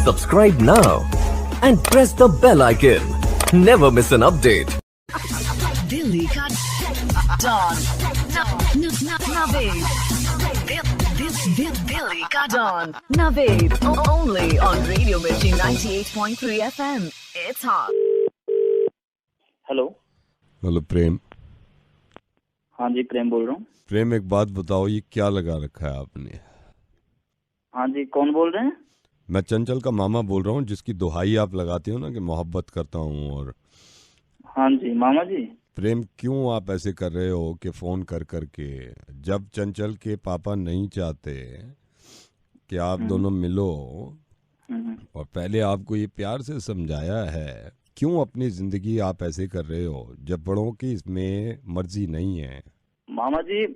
Subscribe now and press the bell icon. Never miss an update. Delhi का don Naved. Delhi का don Naved. Only on Radio Mirchi 98.3 FM. It's hot. Hello hello Prem. हाँ जी, प्रेम बोल रहा हूँ। प्रेम एक बात बताओ, ये क्या लगा रखा है आपने? हाँ जी, कौन बोल रहे हैं? मैं चंचल का मामा बोल रहा हूँ, जिसकी दुहाई आप लगाते हो ना कि मोहब्बत करता हूँ। और हाँ जी मामा जी। प्रेम, क्यों आप ऐसे कर रहे हो कि फोन कर करके, जब चंचल के पापा नहीं चाहते कि आप दोनों मिलो और पहले आपको ये प्यार से समझाया है, क्यों अपनी जिंदगी आप ऐसे कर रहे हो जब बड़ों की इसमें मर्जी नहीं है? मामा जी,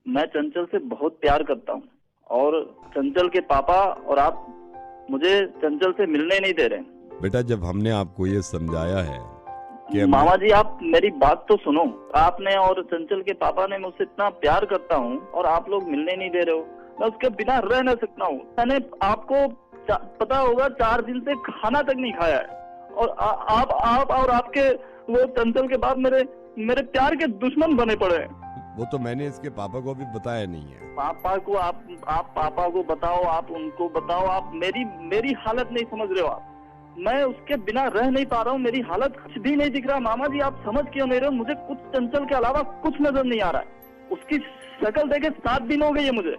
मैं चंचल से बहुत प्यार करता हूँ और चंचल के पापा और आप मुझे चंचल से मिलने नहीं दे रहे। बेटा, जब हमने आपको ये समझाया है कि मामा जी, आप मेरी बात तो सुनो। आपने और चंचल के पापा ने मुझसे इतना प्यार करता हूँ और आप लोग मिलने नहीं दे रहे हो। मैं उसके बिना रह न सकता हूँ। मैंने आपको पता होगा 4 दिन से खाना तक नहीं खाया है और आप और आपके वो चंचल के बाद मेरे प्यार के दुश्मन बने पड़े हैं। वो तो मैंने इसके पापा को भी बताया नहीं है। पापा को आप पापा को बताओ, आप उनको बताओ। आप मेरी हालत नहीं समझ रहे हो। आप, मैं उसके बिना रह नहीं पा रहा हूँ। मेरी हालत कुछ भी नहीं दिख रहा। मामा जी, आप समझ क्यों नहीं रहे हो? मुझे कुछ चंचल के अलावा कुछ नजर नहीं आ रहा है। उसकी शक्ल देखे 7 दिन हो गए है मुझे।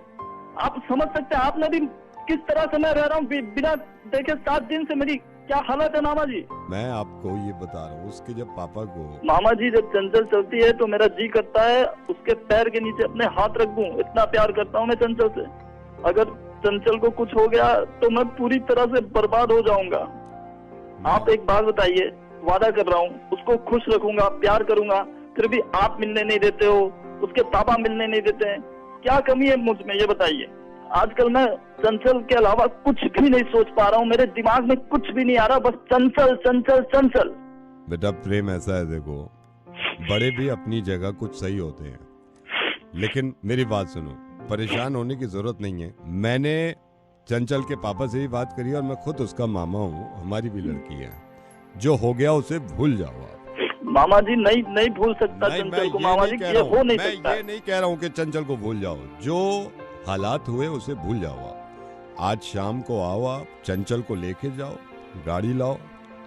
आप समझ सकते हैं, आपने भी किस तरह से मैं रह रहा हूँ बिना देखे 7 दिन से। मेरी क्या हालत है मामा जी? मैं आपको ये बता रहा हूँ, उसके जब पापा को, मामा जी, जब चंचल चलती है तो मेरा जी करता है उसके पैर के नीचे अपने हाथ रख दूं। इतना प्यार करता हूँ मैं चंचल से। अगर चंचल को कुछ हो गया तो मैं पूरी तरह से बर्बाद हो जाऊंगा। आप एक बात बताइए, वादा कर रहा हूँ उसको खुश रखूंगा, प्यार करूंगा, फिर भी आप मिलने नहीं देते हो, उसके पापा मिलने नहीं देते हैं। क्या कमी है मुझ में, ये बताइए। आजकल मैं चंचल के अलावा कुछ भी नहीं सोच पा रहा हूँ। मेरे दिमाग में कुछ भी नहीं आ रहा, बस चंचल चंचल चंचल। बेटा प्रेम, ऐसा है, देखो, बड़े भी अपनी जगह कुछ सही होते हैं, लेकिन मेरी बात सुनो, परेशान होने की जरूरत नहीं है। मैंने चंचल के पापा से ही बात करी और मैं खुद उसका मामा हूँ, हमारी भी लड़की है। जो हो गया उसे भूल जाओ आप। मामा जी, नहीं भूल सकता चंचल को। मामा जी, ये हो नहीं सकता। मैं ये नहीं कह रहा हूँ कि चंचल को भूल जाओ। जो हालात हुए उसे भूल जाओ आप। आज शाम को आओ, आप चंचल को लेके जाओ, गाड़ी लाओ,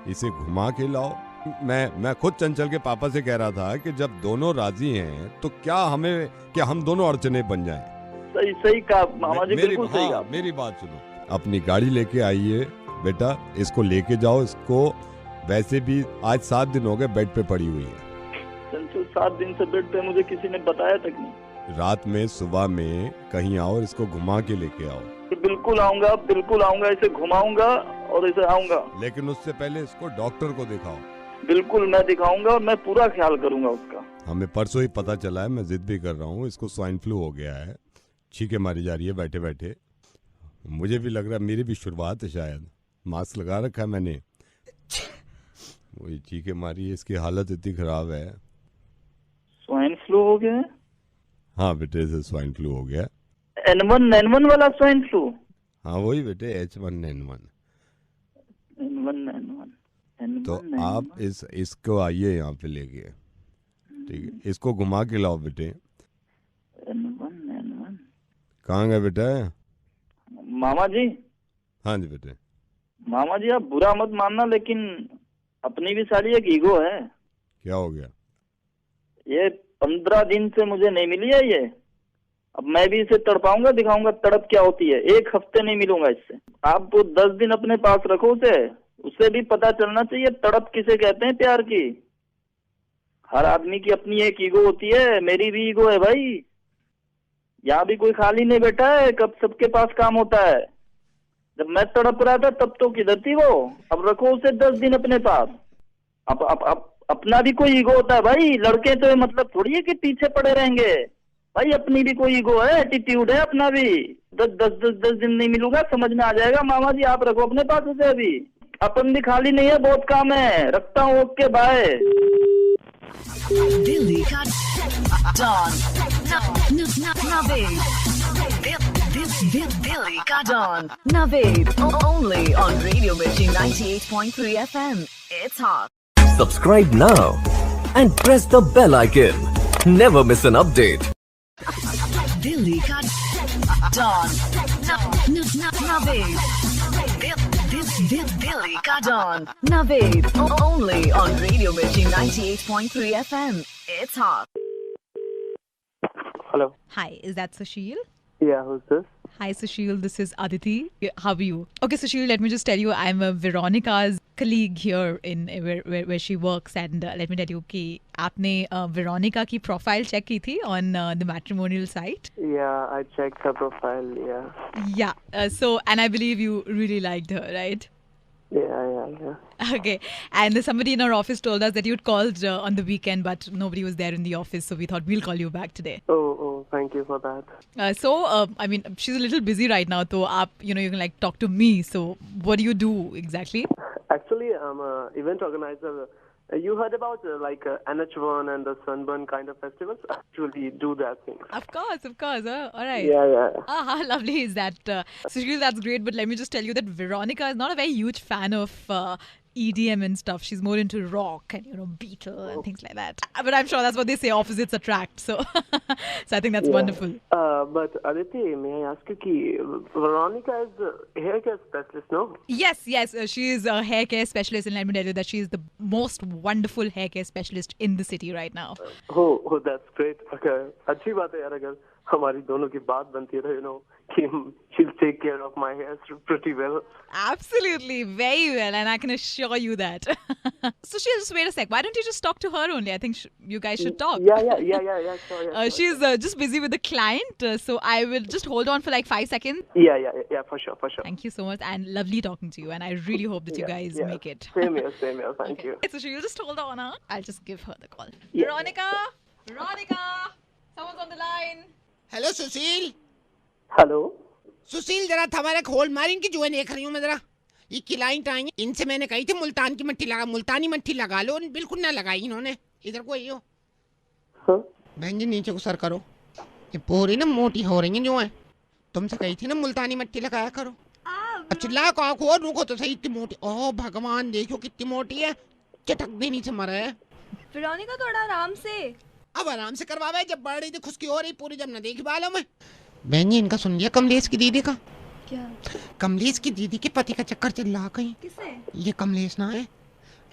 इसे घुमा के लाओ। मैं खुद चंचल के पापा से कह रहा था कि जब दोनों राजी हैं तो क्या हम दोनों अड़चने बन जाएं। सही कहा मामा जी, बिल्कुल सही कहा। मेरी बात सुनो, अपनी गाड़ी लेके आइए बेटा, इसको लेके जाओ। इसको वैसे भी आज 7 दिन हो गए बेड पे पड़ी हुई है। चंचल 7 दिन से बेड पे, मुझे किसी ने बताया तक नहीं। रात में सुबह में कहीं आओ, इसको घुमा के लेके आओ। बिल्कुल आऊंगा, इसे घुमाऊंगा और इसे आऊंगा। लेकिन उससे पहले इसको डॉक्टर को दिखाओ। बिल्कुल मैं दिखाऊंगा और मैं पूरा ख्याल करूंगा उसका। हमें परसों ही पता चला है, मैं जिद भी कर रहा हूँ, इसको स्वाइन फ्लू हो गया है। छींके मारी जा रही है बैठे बैठे। मुझे भी लग रहा है मेरी भी शुरुआत है शायद। मास्क लगा रखा है मैंने, वही छींके मारी है। इसकी हालत इतनी खराब है। स्वाइन फ्लू हो गया है? हाँ बेटे, से स्वाइन फ्लू हो गया। N1 वाला स्वाइन फ्लू? हाँ वही बेटे, H1N1। तो आप इसको आइए यहाँ पे लेके, ठीक है? इसको घुमा के लाओ बेटे। N1 कहाँ गए बेटा? मामा जी। हाँ जी बेटे। मामा जी, आप बुरा मत मानना, लेकिन अपनी भी सारी एक ईगो है। क्या हो गया? ये 15 दिन से मुझे नहीं मिली है ये। अब मैं भी इसे तड़पाऊंगा, दिखाऊंगा तड़प क्या होती है। 1 हफ्ते नहीं मिलूंगा इससे। आप 10 दिन अपने पास रखो उसे भी पता चलना चाहिए तड़प किसे कहते हैं प्यार की। हर आदमी की अपनी एक ईगो होती है, मेरी भी ईगो है भाई। यहाँ भी कोई खाली नहीं बैठा है, कब सबके पास काम होता है। जब मैं तड़प रहा था तब तो किधर थी वो? अब रखो उसे 10 दिन अपने पास। अब अपना भी कोई ईगो होता है भाई। लड़के तो मतलब थोड़ी है कि पीछे पड़े रहेंगे भाई। अपनी भी कोई ईगो है, एटीट्यूड है अपना भी। 10 दिन नहीं मिलूंगा, समझ में आ जाएगा। मामा जी, आप रखो अपने पास उसे। अभी अपन भी खाली नहीं है, बहुत काम है। रखता हूँ, ओके बाय। दिल्ली का डॉन नवेद। दिल्ली का don Naved. Only on Radio Radio Mirchi 98.3 FM. It's hot. Subscribe now and press the bell icon. Never miss an update. Delhi ka Dawn. Naved. Delhi ka Dawn. Naved. Only on Radio Mirchi 98.3 FM. It's hot. Hello. Hi, is that Sushil? Yeah, who's this? Hi Sushil, this is Aditi. How are you? Okay, Sushil, let me just tell you, I'm Veronica's colleague here in where she works, and let me tell you कि आपने Veronica की profile check की थी on the matrimonial site. Yeah, I checked her profile. Yeah. Yeah. So, and I believe you really liked her, right? Yeah. Okay. And somebody in our office told us that you'd called on the weekend, but nobody was there in the office, so we thought we'll call you back today. Oh, thank you for that. So, I mean, she's a little busy right now, so you can like talk to me. So, what do you do exactly? Actually, I'm an event organizer. You heard about NH1 and the Sunburn kind of festivals? I actually do that thing. Of course. All right. Yeah. How lovely is that? Sushil, that's great. But let me just tell you that Veronica is not a very huge fan of EDM and stuff. She's more into rock and, Beatle and things like that. But I'm sure that's what they say, opposites attract. So, so I think that's wonderful. But Aditi, may I ask you, Veronica is the hair care specialist, no? Yes. She is a hair care specialist, and let me tell you that she is the most wonderful hair care specialist in the city right now. Oh, that's great. Okay. अच्छी बात है यार अगर हमारी दोनों की बात बनती रहे, कि she'll take care of my hair pretty well. Absolutely, very well, and I can assure you that. So she'll just wait a sec. Why don't you just talk to her only? I think you guys should talk. Yeah, sure. She's just busy with the client, so I will just hold on for like 5 seconds. Yeah, for sure. Thank you so much, and lovely talking to you, and I really hope that you guys make it. Same here. Thank you. So she'll just hold on, huh? I'll just give her the call. Yeah. Veronica, someone's on the line. Hello Sushil hello Sushil जरा हमारे खोल मारी इनकी जुएं देख रही हूँ मैं जरा ये क्लाइंट आई इनसे मैंने कही थी मुल्तानी मट्टी लगा लो बिल्कुल ना लगाई इन्होंने इधर को आइयो बहन जी नीचे को सर करो ये पूरी ना मोटी हो रही है जो है तुमसे कही थी ना मुल्तानी मट्टी लगाया करो अच्छा लाख आँख और रुको तो सही इतनी मोटी ओह भगवान देखो कितनी मोटी है चटक देनी से मरा है वेरोनिका थोड़ा आराम से अब आराम से करवावे जब बढ़ रही थी खुशकी हो रही पूरी जब न देखी बालों में बहन जी इनका सुन लिया कमलेश की दीदी का क्या कमलेश की दीदी के पति का चक्कर चल रहा कहीं किसे ये कमलेश ना है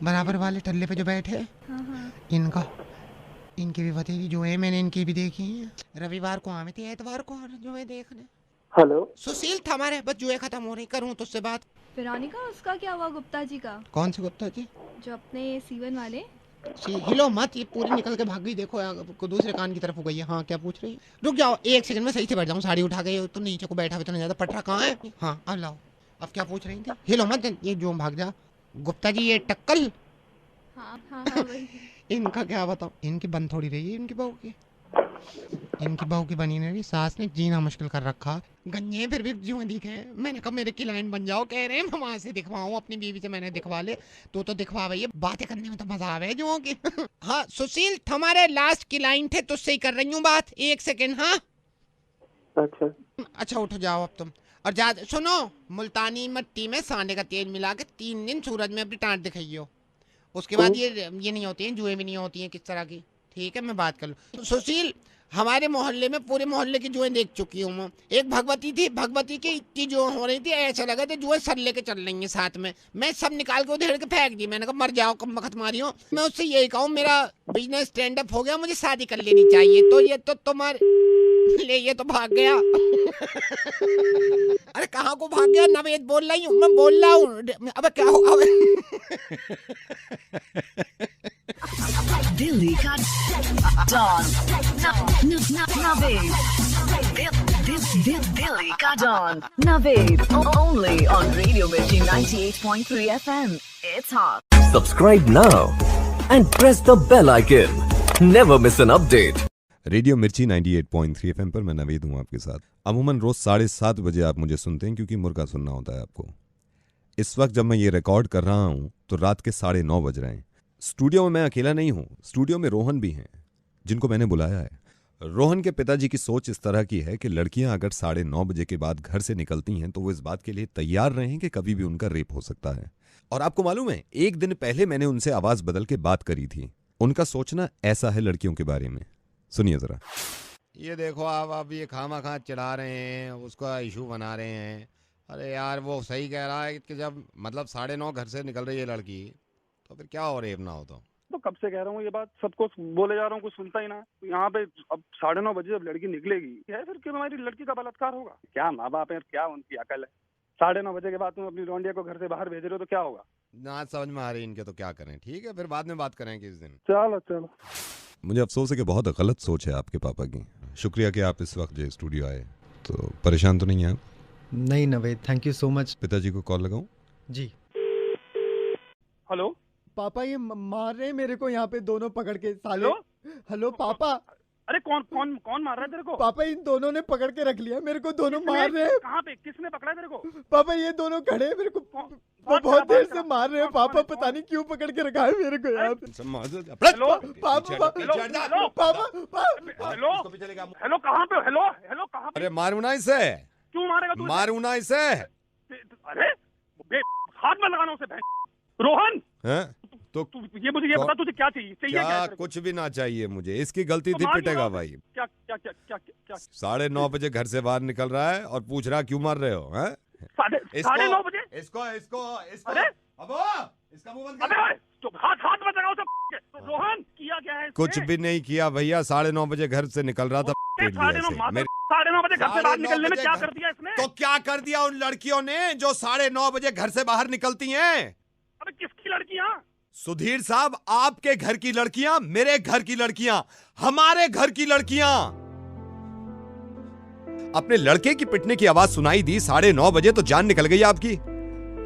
बराबर वाले टल्ले पे जो बैठे हैं इनका इनकी भी भतीजी जो है मैंने इनकी भी देखी है रविवार को आए थे एतवार को जो है देखने हेलो सुशील था हमारे बस जो है खत्म हो रही करूँ तो उससे बात वेरोनिका उसका क्या हुआ गुप्ता जी का कौन से गुप्ता जी जो अपने सीवन वाले हिलो मत ये पूरी निकल के भाग गई देखो दूसरे कान की तरफ हो गई है हाँ क्या पूछ रही है रुक जाओ एक सेकंड में सही से बैठ जाऊँ साड़ी उठा के तो नीचे को बैठा हुआ तो नहीं ज्यादा पटरा कहाँ है हाँ अब लाओ अब क्या पूछ रही थी हिलो मत ये जो भाग जा गुप्ता जी ये टक्कल हाँ वही इनका क्या बताओ इनकी बन थोड़ी रही है इनकी बहू की बनी नहीं रही सास ने जीना मुश्किल कर रखा गन्ने फिर भी जो दिखे मैंने कहा मेरे क्लाइंट बन जाओ कह रहे हैं मैं वहां से दिखवाऊं अपनी बीवी से मैंने दिखवा ले तो दिखवा भैया बातें करने में तो मजा आवे जो की हाँ सुशील हमारे लास्ट क्लाइंट थे तुझसे ही कर रही हूँ बात एक सेकेंड हाँ अच्छा उठ जाओ अब तुम और जा सुनो मुल्तानी मिट्टी में सांडे का तेल मिला के 3 दिन सूरज में अपनी टांट दिखाइयो उसके बाद ये नहीं होती है जुएं भी नहीं होती हैं किस तरह की ठीक है मैं बात कर लूँ सुशील हमारे मोहल्ले में पूरे मोहल्ले की जुएं देख चुकी हूँ मैं एक भगवती थी भगवती की इतनी जो हो रही थी ऐसा लगा था जुएं सर लेके चल रही हैं साथ में मैं सब निकाल के उधेड़ के फेंक दी मैंने कहा मर जाओ कम वक्त मारी हो मैं उससे यही कहूँ मेरा बिजनेस स्टैंड अप हो गया मुझे शादी कर लेनी चाहिए तो ये तो तुम्हारे ले ये तो भाग गया अरे कहाँ को भाग गया नवेद बोल रही हूँ मैं बोल रहा हूँ अब क्या होगा Delhi ka Dawn. Naved. Delhi ka Dawn. Naved. Only on Radio Mirchi 98.3 FM. It's hot. Subscribe now and press the bell icon. Never miss an update. Radio मिर्ची 98.3 एफएम पर मैं नवीद हूँ आपके साथ। अमूमन रोज 7:30 बजे आप मुझे सुनते हैं क्योंकि मुर्गा सुनना होता है आपको। इस वक्त जब मैं ये रिकॉर्ड कर रहा हूँ तो रात के 9:30 बज रहे हैं। स्टूडियो में मैं अकेला नहीं हूँ, स्टूडियो में रोहन भी हैं जिनको मैंने बुलाया है। रोहन के पिताजी की सोच इस तरह की है कि लड़कियां अगर 9:30 बजे के बाद घर से निकलती हैं तो वो इस बात के लिए तैयार रहें कि कभी भी उनका रेप हो सकता है। और आपको मालूम है, एक दिन पहले मैंने उनसे आवाज बदल के बात करी थी। उनका सोचना ऐसा है लड़कियों के बारे में। सुनिए जरा। ये देखो आप ये खामा खा चढ़ा रहे हैं, उसका इशू बना रहे हैं। अरे यार वो सही कह रहा है कि जब मतलब 9:30 घर से निकल रही है लड़की तो फिर क्या हो रेप ना हो तो कब से कह रहा हूँ ये बात, सबको बोले जा रहा हूँ, कुछ सुनता ही ना। यहाँ पे अब 9:30 बजे जब लड़की निकलेगी है फिर क्यों हमारी लड़की का बलात्कार होगा? क्या माँ बाप है, क्या उनकी अकल है? 9:30 बजे के बाद तुम अपनी लौंडिया को घर से बाहर भेज रहे हो तो क्या होगा? ना समझ में आ रही इनके, तो क्या करें। ठीक है फिर बाद में बात करें किस दिन। चलो चलो। मुझे अफसोस है कि बहुत गलत सोच है आपके पापा की। शुक्रिया कि आप इस वक्त जो स्टूडियो आए। तो परेशान तो नहीं है आप? नहीं Naved, thank you so much. पिताजी को कॉल लगाऊं? जी। हेलो पापा ये मार रहे हैं मेरे को यहाँ पे दोनों पकड़ के साले। हेलो पापा। अरे कौन कौन कौन मार रहा है तेरे को? पापा इन दोनों ने पकड़ के रख लिया मेरे को, दोनों मार रहे हैं। कहाँ पे, किसने पकड़ा तेरे को? पापा ये दोनों खड़े हैं मेरे को, वो बहुत देर से मार रहे हैं पापा, पता नहीं क्यों पकड़ के रखा है मेरे को यहाँ पे। हेलो पापा हेलो कहाँ पे? हेलो कहाँ पे? अरे मारू ना इसे। क्यों मारेगा तू? मारू ना इसे। अरे हाथ में लगाना उसे। रोहन तो ये मुझे ये बता तुझे क्या चाहिए? क्या कुछ भी ना चाहिए मुझे। इसकी गलती थी, पिटेगा भाई। क्या क्या क्या क्या क्या 9:30 बजे घर से बाहर निकल रहा है और पूछ रहा क्यों मार रहे हो? 9:30 बजे? इसको अरे अब इसका मुंह बंद कर। तो हाथ में लगाओ उसे। तो रोहन किया क्या है? कुछ भी नहीं किया भैया। 9:30 बजे घर से निकल रहा था। 9:30 बजे घर से बाहर निकलने में क्या कर दिया इसने? तो क्या कर दिया उन लड़कियों ने जो 9:30 बजे घर से बाहर निकलती हैं? अबे किसकी लड़कियां? सुधीर साहब, आपके घर की लड़कियां, मेरे घर की लड़कियां, हमारे घर की लड़कियां। अपने लड़के की पिटने की आवाज सुनाई दी 9:30 बजे तो जान निकल गई आपकी।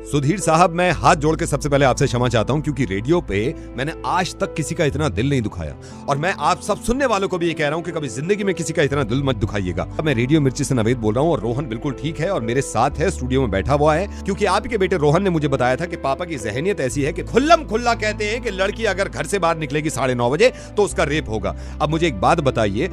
सुधीर साहब, मैं हाथ जोड़ के सबसे पहले आपसे क्षमा चाहता हूं, क्योंकि रेडियो पे मैंने आज तक किसी का इतना दिल नहीं दुखाया। और मैं आप सब सुनने वालों को भी ये कह रहा हूं कि कभी जिंदगी में किसी का इतना दिल मत दुखाइएगा। मैं रेडियो मिर्ची से नवेद बोल रहा हूं और रोहन बिल्कुल ठीक है और मेरे साथ है, स्टूडियो में बैठा हुआ है। क्योंकि आपके बेटे रोहन ने मुझे बताया था कि पापा की जहनियत ऐसी है कि खुल्लम खुल्ला कहते हैं कि लड़की अगर घर से बाहर निकलेगी 9:30 बजे तो उसका रेप होगा। अब मुझे एक बात बताइए,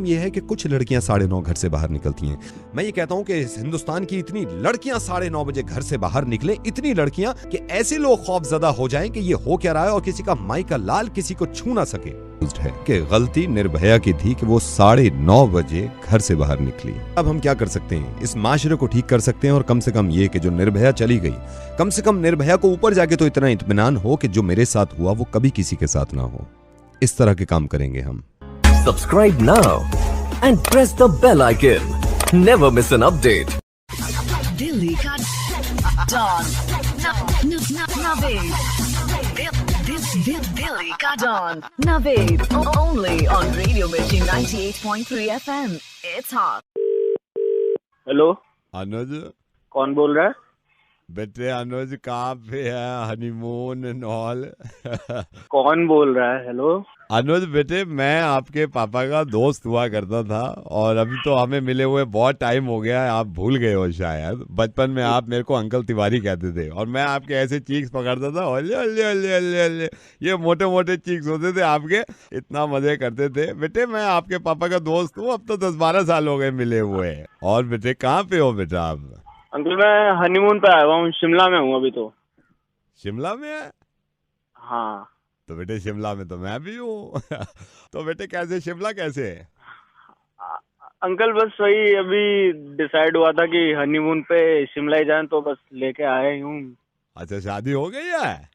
ये है कि कुछ लड़कियां 9:30 घर से बाहर निकलती हैं। मैं ये कहता हूं कि हिंदुस्तान की इतनी लड़कियां 9:30 बजे घर से बाहर निकले, इतनी लड़कियां कि ऐसे लोग खौफजदा हो जाएं कि ये हो क्या रहा है और किसी का माई का लाल किसी को छू ना सके। है कि गलती निर्भया की थी कि वो 9:30 बजे घर से बाहर निकली। अब हम क्या कर सकते हैं? इस माशरे को ठीक कर सकते हैं और कम से कम ये कि जो निर्भया चली गई, कम से कम निर्भया को ऊपर जाके तो इतना इत्मीनान हो कि जो मेरे साथ हुआ वो कभी किसी के साथ ना हो। इस तरह के काम करेंगे हम। Subscribe now and press the bell icon. Never miss an update. Delhi ka Dawn. Naved. Delhi ka Dawn. Naved. Only on Radio Mirchi 98.3 FM. It's hot. Hello, अनुज, कौन बोल रहा है? बेटे अनुज कहाँ पे है? Honeymoon and all. कौन बोल रहा है? हेलो अनुज बेटे, मैं आपके पापा का दोस्त हुआ करता था और अभी तो हमें मिले हुए बहुत टाइम हो गया है। आप भूल गए हो शायद। बचपन में आप मेरे को अंकल तिवारी कहते थे और मैं आपके ऐसे चीक्स पकड़ता था, ओले ओले ओले ओले ओले, ये मोटे मोटे चीक्स होते थे आपके, इतना मजे करते थे। बेटे मैं आपके पापा का दोस्त हूँ, अब तो 10-12 साल हो गए मिले हुए। और बेटे कहाँ पे हो बेटा आप? अंकल मैं हनीमून पे आया हुआ हूँ, शिमला में हूँ अभी तो। शिमला में है? हाँ। तो बेटे शिमला में तो मैं भी हूँ। तो बेटे कैसे, शिमला कैसे है? अंकल बस वही अभी डिसाइड हुआ था कि हनीमून पे शिमला ही जाएं तो बस लेके आए हूँ। अच्छा, शादी हो गई है?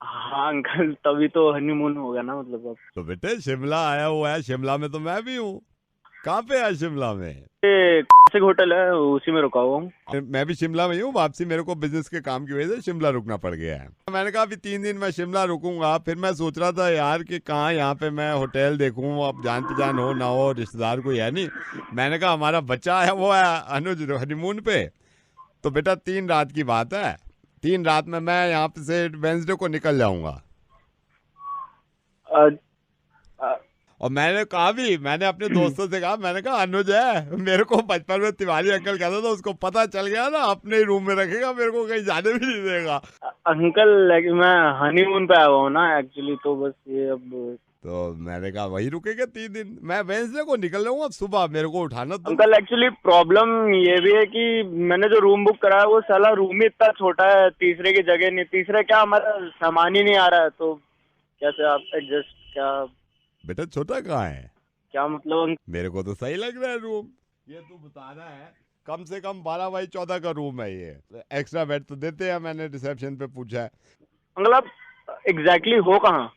हाँ अंकल, तभी तो हनीमून हो गया ना मतलब अब। तो बेटे शिमला आया हुआ है, शिमला में तो मैं भी हूँ। कहाँ पे है शिमला में? होटल है, उसी में रुका हुआ हूँ। मैं भी शिमला में हूँ। वापसी मेरे को बिजनेस के काम की वजह से शिमला रुकना पड़ गया है। मैंने कहा अभी 3 दिन मैं शिमला रुकूंगा। फिर मैं सोच रहा था यार कि कहाँ यहाँ पे मैं होटल देखूं, अब जान पहचान हो ना हो, रिश्तेदार कोई है नहीं। मैंने कहा हमारा बच्चा है वो है अनुज हनीमून पे, तो बेटा 3 रात की बात है। 3 रात में मैं यहाँ पे से वेंसडे को निकल जाऊंगा। और मैंने कहा भी, मैंने अपने दोस्तों से कहा, मैंने कहा अनुज है, मेरे को बचपन में तिवारी अंकल कहता था, उसको पता चल गया ना अपने ही रूम में रखेगा, मेरे को कहीं जाने भी नहीं देगा। अंकल मैं हनीमून पे आया हुआ हूँ ना एक्चुअली, तो बस ये अब तो मैंने कहा वही रुकेगा 3 दिन। मैं वेडनेसडे को निकल रहा हूँ, अब सुबह मेरे को उठाना। अंकल एक्चुअली प्रॉब्लम ये भी है कि मैंने जो रूम बुक करा है वो साला रूम ही इतना छोटा है, तीसरे की जगह नहीं, तीसरे क्या हमारा सामान ही नहीं आ रहा है, तो कैसे आप एडजस्ट? क्या बेटा छोटा कहाँ है? क्या मतलब? मेरे को तो सही लग रहा है रूम। ये तू बताना है कम से कम 12x14 का रूम है ये। एक्स्ट्रा बेड तो देते हैं, मैंने रिसेप्शन पे पूछा है। अंकल आप एग्जैक्टली हो कहाँ?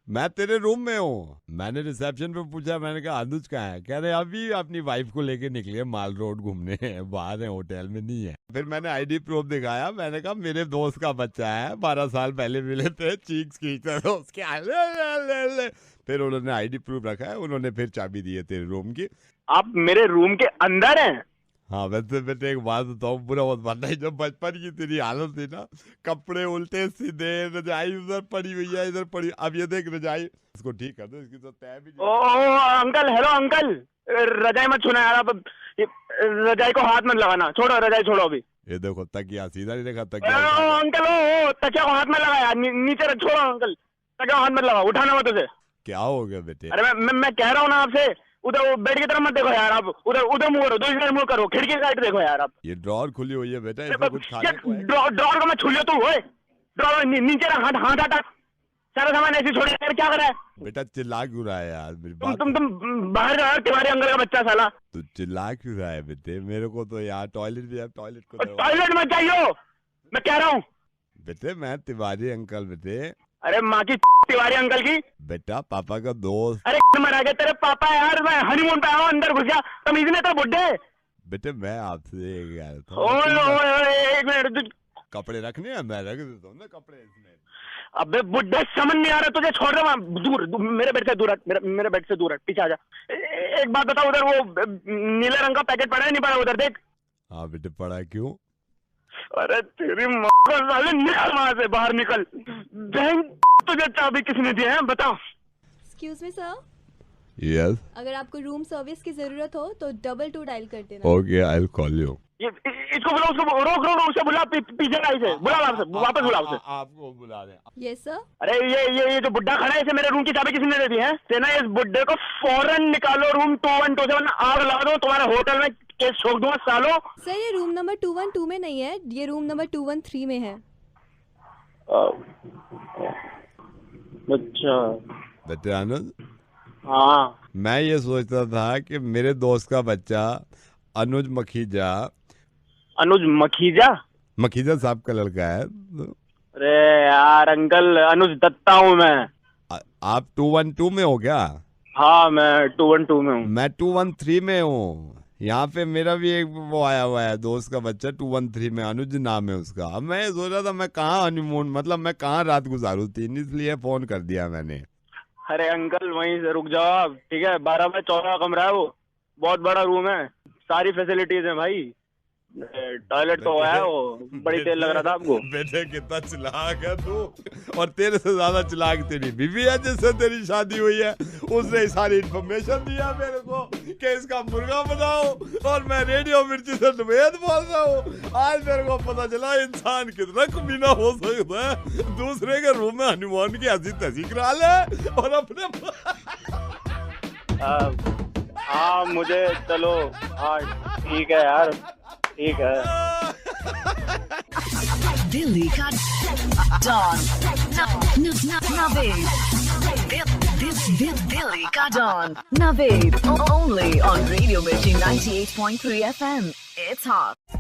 मैं तेरे रूम में हूँ। मैंने रिसेप्शन पे पूछा, मैंने कहा अनुज कहाँ है? कह रहे अभी अपनी वाइफ को लेके निकले माल रोड घूमने, बाहर है, होटल में नहीं है। फिर मैंने आईडी प्रूफ दिखाया, मैंने कहा मेरे दोस्त का बच्चा है, 12 साल पहले मिले थे, चीक्स खींचते थे उसके। फिर उन्होंने आईडी प्रूफ रखा है, उन्होंने फिर चाबी दी है तेरे रूम की। आप मेरे रूम के अंदर हैं? हाँ वैसे बेटे एक बात बताओ, बुरा मत मानना, जब बचपन की तेरी हालत थी ना, कपड़े उल्टे सीधे, रजाई उधर पड़ी हुई है, इधर पड़ी, अब ये देख रजाई, इसको ठीक कर दो, इसकी तो तय भी। ओह अंकल, हेलो अंकल, रजाई मत छूना यार, आप रजाई को हाथ मत लगाना, छोड़ो रजाई, छोड़ो अभी। ये देखो तकिया सीधा नहीं देखा, तकिया अंकल ओ तकिया को हाथ में लगाया, नीचे छोड़ो अंकल, तकिया को हाथ में लगाओ, उठाना मत उसे। क्या हो गया बेटे? अरे मैं कह रहा हूँ ना आपसे, उधर वो बेड की तरफ मत देखो यार, आप उधर मुंह करो, दूसरी साइड मुंह करो, खिड़की की साइड देखो यार आप। ये ड्रॉर खुली हुई है बेटा, इसमें कुछ खाने को है? ड्रॉर को मैं छू लियो तू, ओए ड्रॉर नीचे रख, हाथ हटा, सारा सामान ऐसे छोड़ यार, क्या कर रहा है बेटा? चिल्ला क्यों रहा है यार? तुम बाहर जाओ, तिवारी अंकल का बच्चा साला। तू चिल्ला क्यों रहा है बेटे? मेरे को तो यार टॉयलेट भी है, टॉयलेट को टॉयलेट मत जाइयो, मैं कह रहा हूँ बेटे। मैं तिवारी अंकल बेटे। अरे माँ की तिवारी अंकल की बेटा, पापा का दोस्त। अरे मरा गया तेरे पापा यार, मैं हनीमून पे आया हूँ, अंदर घुस गया, तमीज नहीं था बुड्ढे। बेटे मैं आपसे एक मिनट, कपड़े रखने हैं, मैं रख देता हूँ ना कपड़े इसमें। अबे बुड्ढे समझ नहीं आ रहा तुझे, छोड़ रहा दूर, मेरे बेड से दूर हट, मेरे बेड से दूर हट, पीछे आ जा। एक बात बताओ, उधर वो नीले रंग का पैकेट पड़ा है, नहीं पड़ा उधर देख? हाँ बेटे पड़ा, क्यों? अरे तेरी माँ को साले, निकल वहां से, बाहर निकल। तुझे चाबी किसने दी है बताओ? Excuse me sir. यस। अगर आपको रूम सर्विस की जरूरत हो तो 22 डायल कर देना। Okay, I will call you. इसको बुलाओ, उसको रोक, उसे बुला, पीछे लाई से बुला, वापस बुला उसे। आपको बुला दे। Yes sir. अरे ये जो बुड्ढा खड़ा है, इसे मेरे रूम की चाबी किसने दे दी है? सेना, इस बुड्ढे को फौरन निकालो रूम 212 से, वरना आग लगा दो, तुम्हारे होटल में केस ठोक दूंगा सालो। सर ये रूम नंबर 212 में नहीं है, ये रूम नंबर 213 में है। अच्छा बेटे आनंद। हाँ, मैं ये सोचता था कि मेरे दोस्त का बच्चा अनुज मखीजा। अनुज मखीजा? मखीजा साहब का लड़का है। अरे यार अंकल, अनुज दत्ता हूँ मैं। आप 212 में हो क्या? हाँ मैं 212 में हूँ। मैं 213 में हूँ। यहाँ पे मेरा भी एक वो आया हुआ है, दोस्त का बच्चा 213 में, अनुज नाम है उसका। अब मैं सोच रहा था मैं कहाँ हनीमून, मतलब मैं कहाँ रात गुजारूं, इसलिए फोन कर दिया मैंने। अरे अंकल वहीं से रुक जाओ आप, ठीक है? 12x14 कमरा है वो, बहुत बड़ा रूम है, सारी फैसिलिटीज है भाई, टॉयलेट तो है वो, बड़ी तेल लग रहा था आपको। बेटे कितना चिल्लाक है तू, और तेरे से ज्यादा चिल्लाक तेरी बीवी है जिससे तेरी शादी हुई है, उसने सारी इन्फॉर्मेशन दिया मेरे को कि इसका मुर्गा बनाओ, और मैं रेडियो मिर्ची से नवेद बोल रहा हूँ। आज मेरे को पता चला इंसान कितना कमीना हो सकता है, दूसरे के रूम में हनीमून की हंसी तहसी करा ले और अपने। हाँ मुझे चलो, हाँ ठीक है यार, ठीक है। दिल्ली का डॉन दिल्ली का don Naved, only on Radio Mirchi 98.3 FM. It's hot.